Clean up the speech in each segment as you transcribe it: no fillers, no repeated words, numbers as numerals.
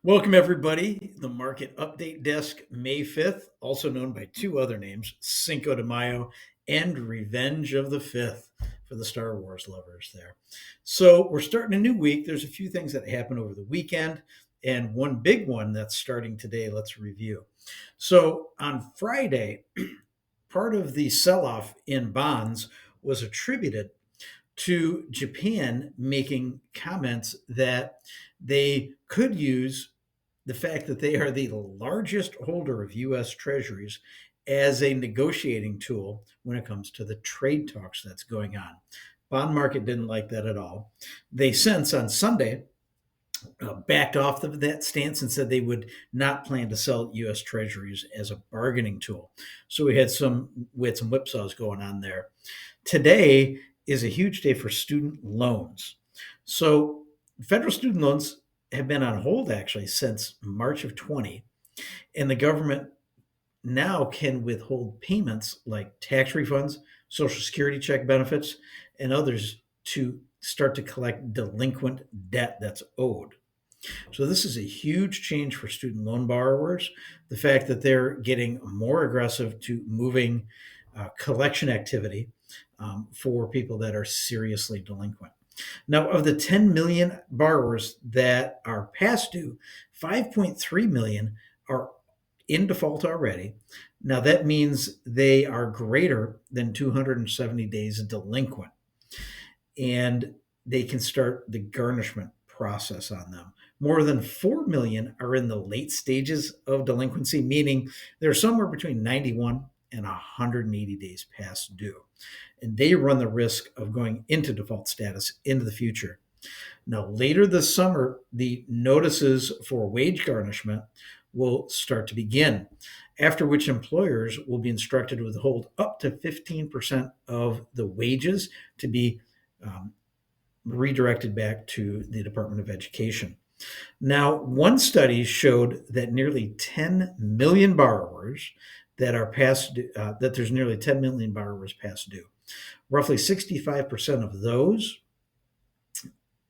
Welcome, everybody. The Market Update Desk, May 5th, also known by two other names, Cinco de Mayo and Revenge of the 5th for the Star Wars lovers there. So, we're starting a new week. There's a few things that happened over the weekend, and one big one that's starting today. Let's review. So, on Friday, part of the sell off in bonds was attributed to Japan making comments that they could use the fact that they are the largest holder of US Treasuries as a negotiating tool when it comes to the trade talks that's going on. Bond market didn't like that at all. They since on Sunday backed off of that stance and said they would not plan to sell US Treasuries as a bargaining tool. So we had some whipsaws going on there. Today is a huge day for student loans. So federal student loans have been on hold actually since March of 20, and the government now can withhold payments like tax refunds, social security check benefits, and others to start to collect delinquent debt that's owed. So this is a huge change for student loan borrowers. The fact that they're getting more aggressive to moving collection activity for people that are seriously delinquent. Now, of the 10 million borrowers that are past due, 5.3 million are in default already. Now, that means they are greater than 270 days delinquent, and they can start the garnishment process on them. More than 4 million are in the late stages of delinquency, meaning they're somewhere between 91 and 180 days past due. And they run the risk of going into default status into the future. Now, later this summer, the notices for wage garnishment will start to begin, after which employers will be instructed to withhold up to 15% of the wages to be um, redirected back to the Department of Education. Now, one study showed that nearly 10 million borrowers that are past due, that there's nearly 10 million borrowers past due. Roughly 65% of those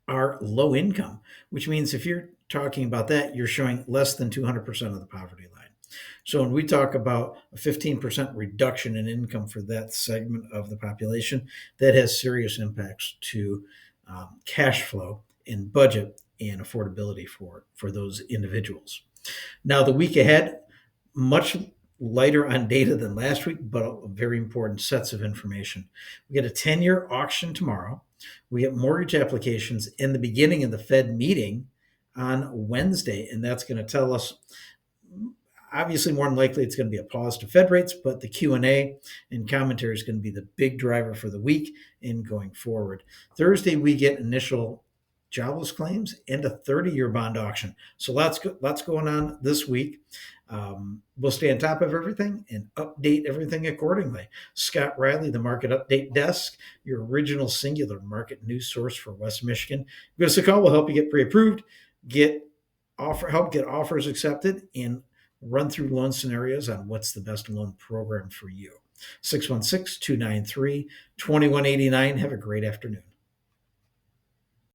are low income, which means if you're talking about that, you're showing less than 200% of the poverty line. So when we talk about a 15% reduction in income for that segment of the population, that has serious impacts to cash flow and budget and affordability for those individuals. Now, the week ahead, much lighter on data than last week, but very important sets of information. We get a 10-year auction tomorrow. We get mortgage applications in the beginning of the Fed meeting on Wednesday, and that's going to tell us obviously more than likely it's going to be a pause to Fed rates, but the Q&A and commentary is going to be the big driver for the week and going forward. Thursday, we get initial jobless claims and a 30-year bond auction. So lots going on this week. We'll stay on top of everything and update everything accordingly. Scott Riley, the Market Update Desk, your original singular market news source for West Michigan. Give us a call. We'll help you get pre-approved, help get offers accepted, and run through loan scenarios on what's the best loan program for you. 616 293 2189. Have a great afternoon.